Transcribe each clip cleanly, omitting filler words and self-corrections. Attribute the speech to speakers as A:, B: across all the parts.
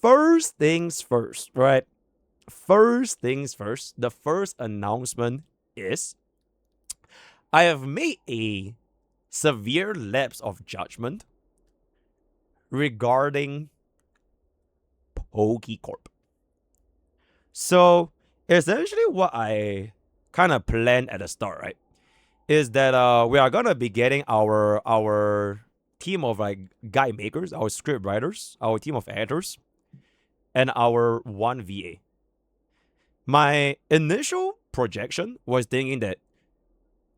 A: first things first, right? First things first, the first announcement is I have made a severe lapse of judgment regarding MrPokke Corp. So essentially what I kind of planned at the start, right, is that we are gonna be getting our team of like guide makers, our script writers, our team of editors, and our one VA. My initial projection was thinking that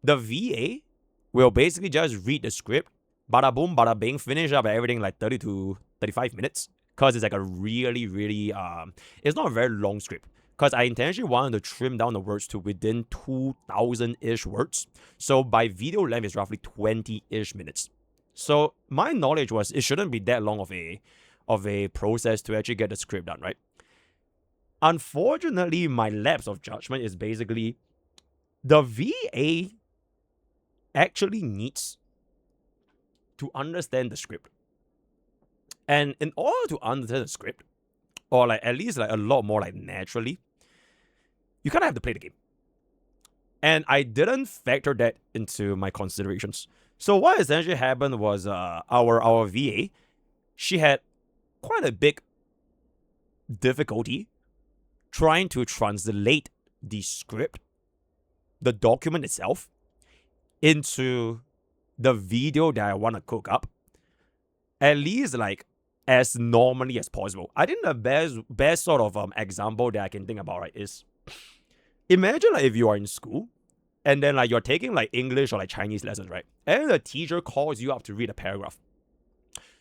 A: the VA will basically just read the script, bada boom, bada bing, finish up everything like 30 to 35 minutes. Because it's like a really, really, it's not a very long script. Because I intentionally wanted to trim down the words to within 2,000-ish words. So by video length, it's roughly 20-ish minutes. So my knowledge was it shouldn't be that long of a process to actually get the script done, right? Unfortunately, my lapse of judgment is basically the VA actually needs to understand the script. And in order to understand the script, or like at least like a lot more like naturally, you kind of have to play the game. And I didn't factor that into my considerations. So what essentially happened was our VA, she had quite a big difficulty trying to translate the script, the document itself, into the video that I want to cook up, at least like as normally as possible. I think the best sort of example that I can think about, right, is imagine like if you are in school and then like you're taking like English or like Chinese lessons, right? And the teacher calls you up to read a paragraph.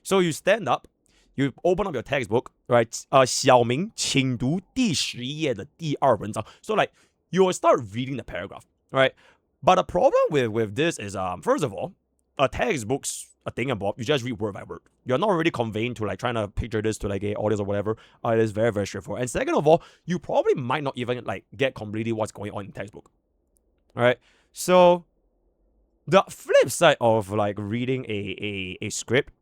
A: So you stand up, you open up your textbook, right? 小明请读第11页的第2文章. So like you will start reading the paragraph, right? But the problem with this is first of all, a textbook's a thing about you just read word by word. You're not really conveying to like trying to picture this to like a audience or whatever. It is very, very straightforward. And second of all, you probably might not even like get completely what's going on in the textbook. All right. So the flip side of like reading a script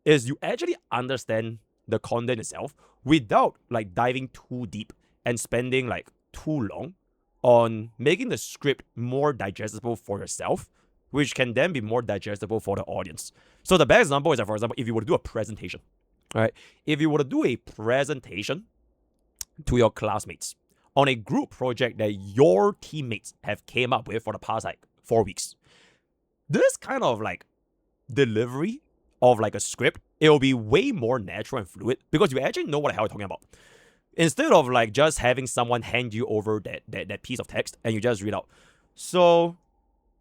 A: is you actually understand the content itself without like diving too deep and spending like too long on making the script more digestible for yourself, which can then be more digestible for the audience. So the best example is that, for example, if you were to do a presentation, right? If you were to do a presentation to your classmates on a group project that your teammates have came up with for the past like 4 weeks, this kind of like delivery of like a script, it will be way more natural and fluid because you actually know what the hell you're talking about. Instead of like just having someone hand you over that piece of text and you just read out. So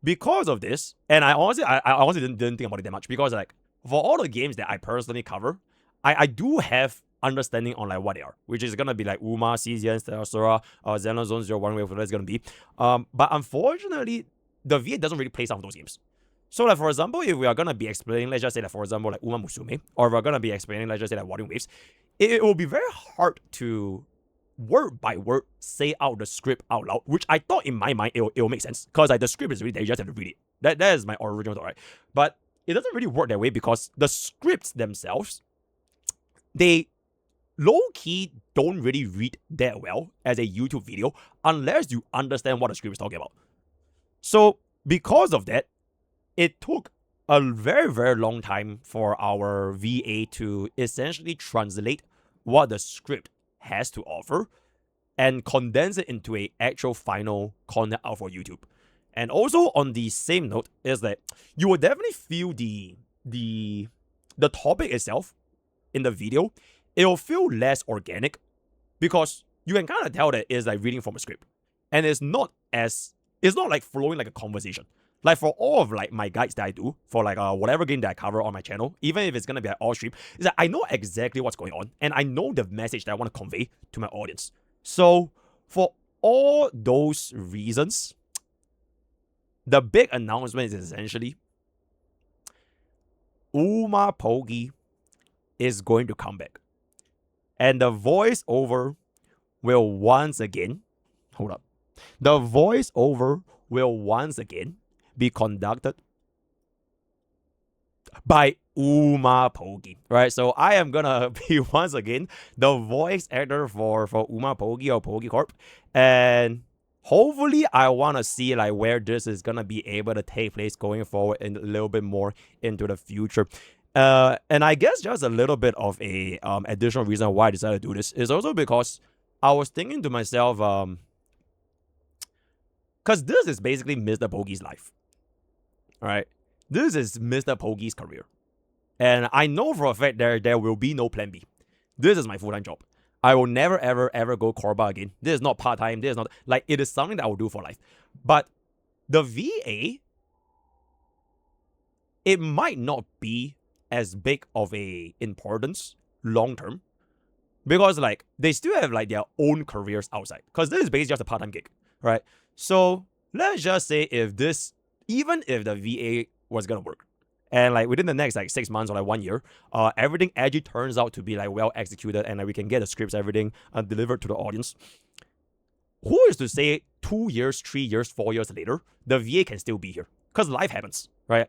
A: because of this, and I honestly didn't think about it that much because like for all the games that I personally cover, I do have understanding on like what they are, which is gonna be like Uma, Cesian, Sora, Zenless, Zone Zero, One Way, whatever it's gonna be. But unfortunately, the VA doesn't really play some of those games. So like for example, if we are gonna be explaining, let's just say like for example like Uma Musume, or if we're gonna be explaining, let's just say like Wuthering Waves, it will be very hard to word by word say out the script out loud, which I thought in my mind it will make sense because like the script is really there, you just have to read it. That is my original thought, right? But it doesn't really work that way because the scripts themselves, they low-key don't really read that well as a YouTube video unless you understand what the script is talking about. So because of that, it took a very, very long time for our VA to essentially translate what the script has to offer and condense it into a actual final content out for YouTube. And also on the same note is that you will definitely feel the topic itself in the video, it'll feel less organic because you can kind of tell that it's like reading from a script. And it's not like flowing like a conversation. Like for all of like my guides that I do for like whatever game that I cover on my channel, even if it's gonna be like all stream, is that I know exactly what's going on and I know the message that I want to convey to my audience. So for all those reasons, the big announcement is essentially MrPokke is going to come back, and the voiceover will once again be conducted by MrPokke, right? So I am gonna be once again the voice actor for MrPokke or Pokke Corp, and hopefully I want to see like where this is gonna be able to take place going forward and a little bit more into the future. And I guess just a little bit of a additional reason why I decided to do this is also because I was thinking to myself, because this is basically MrPokke's life, all right? This is MrPokke's career. And I know for a fact there will be no plan B. This is my full-time job. I will never, ever, ever go Corp again. This is not part-time. This is not, like, it is something that I will do for life. But the VA, it might not be as big of a importance long-term. Because, like, they still have, like, their own careers outside. Because this is basically just a part-time gig, right? So, let's just say even if the VA was gonna work, and like within the next like 6 months or like 1 year, everything actually turns out to be like well executed, and like we can get the scripts, everything delivered to the audience. Who is to say 2 years, 3 years, 4 years later, the VA can still be here? Because life happens, right?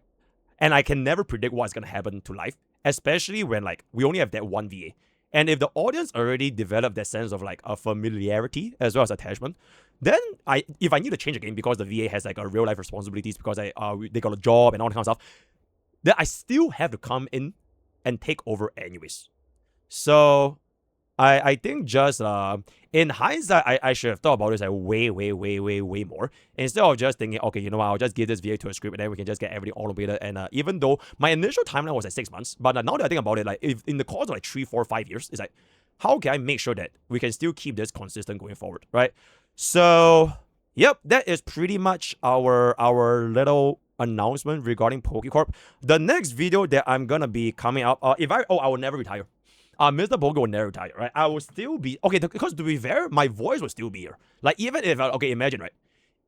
A: And I can never predict what's gonna happen to life, especially when like we only have that one VA. And if the audience already developed that sense of like a familiarity as well as attachment, then if I need to change again because the VA has like a real life responsibilities because they got a job and all that kind of stuff, then I still have to come in and take over anyways. So I think just in hindsight, I should have thought about this like way more. Instead of just thinking, okay, you know what, I'll just give this VA to a script and then we can just get everything automated. And even though my initial timeline was like 6 months, but now that I think about it, like if in the course of like 3, 4, 5 years, it's like, how can I make sure that we can still keep this consistent going forward, right? So, yep, that is pretty much our little announcement regarding Pokke Corp. The next video that I'm gonna be coming up, I will never retire. MrPokke will never retire, right? I will still be okay because to be fair, my voice will still be here. Like even if okay, imagine, right?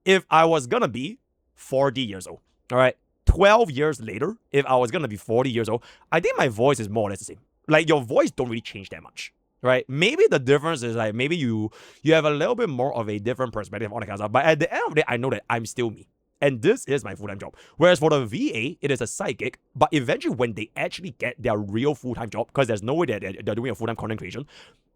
A: If I was gonna be 40 years old, all right, 12 years later, if I was gonna be 40 years old, I think my voice is more or less the same. Like your voice don't really change that much, right? Maybe the difference is like maybe you have a little bit more of a different perspective on the kind of stuff. But at the end of the day, I know that I'm still me. And this is my full-time job. Whereas for the VA, it is a side gig. But eventually, when they actually get their real full-time job, because there's no way that they're doing a full-time content creation,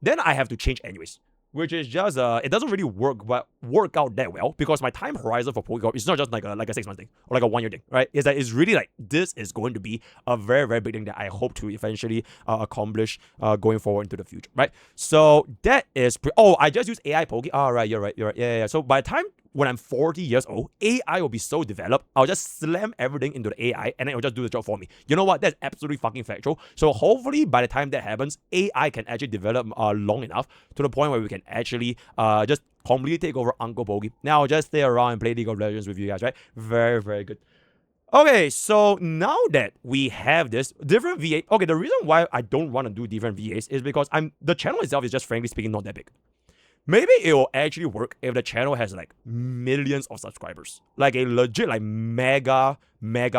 A: then I have to change anyways. Which is just, it doesn't really work out that well because my time horizon for Pokke Corp is not just like a 6 month thing or like a 1 year thing, right? It's that it's really like, this is going to be a very, very big thing that I hope to eventually accomplish going forward into the future, right? So that is, I just use AI Pokke. All right, you're right. Yeah. So by the time when I'm 40 years old, AI will be so developed, I'll just slam everything into the AI and then it'll just do the job for me. You know what? That's absolutely fucking factual. So hopefully by the time that happens, AI can actually develop long enough to the point where we can actually just completely take over Uncle Pokke. Now I'll just stay around and play League of Legends with you guys, right? Very, very good. Okay, so now that we have this different VA, okay, the reason why I don't want to do different VAs is because the channel itself is just frankly speaking not that big. Maybe it will actually work if the channel has like millions of subscribers. Like a legit like mega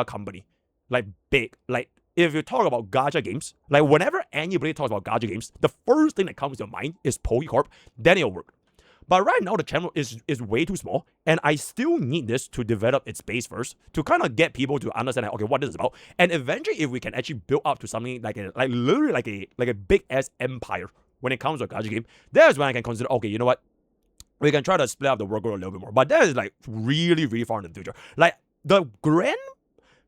A: company. Like big. Like if you talk about gacha games, like whenever anybody talks about gacha games, the first thing that comes to your mind is Pokke Corp, then it'll work. But right now the channel is way too small, and I still need this to develop its base first to kind of get people to understand like, okay, what this is about. And eventually if we can actually build up to something like literally like a big ass empire when it comes to a gacha game, that's when I can consider, okay, you know what? We can try to split up the workload a little bit more. But that is like really, really far in the future. Like the grand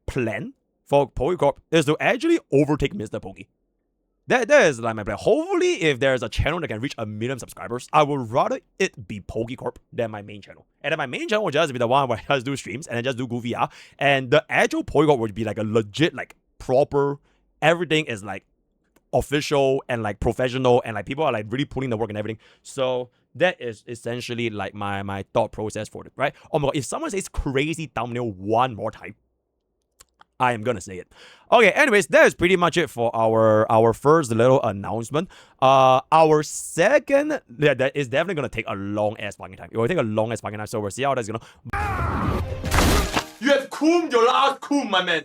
A: plan for Pokke Corp is to actually overtake MrPokke. That is like my plan. Hopefully, if there's a channel that can reach 1 million subscribers, I would rather it be Pokke Corp than my main channel. And then my main channel would just be the one where I just do streams and then just do goofy art. And the actual Pokke Corp would be like a legit, like proper, everything is like official and like professional and like people are like really putting the work and everything. So that is essentially like my thought process for it, right? Oh my god, if someone says crazy thumbnail one more time, I am gonna say it. Okay, anyways, that is pretty much it for our first little announcement. Our second, that is definitely gonna take a long ass fucking time. It will take a long ass fucking time, so we'll see how that's gonna. You have cooled your last cool, my man.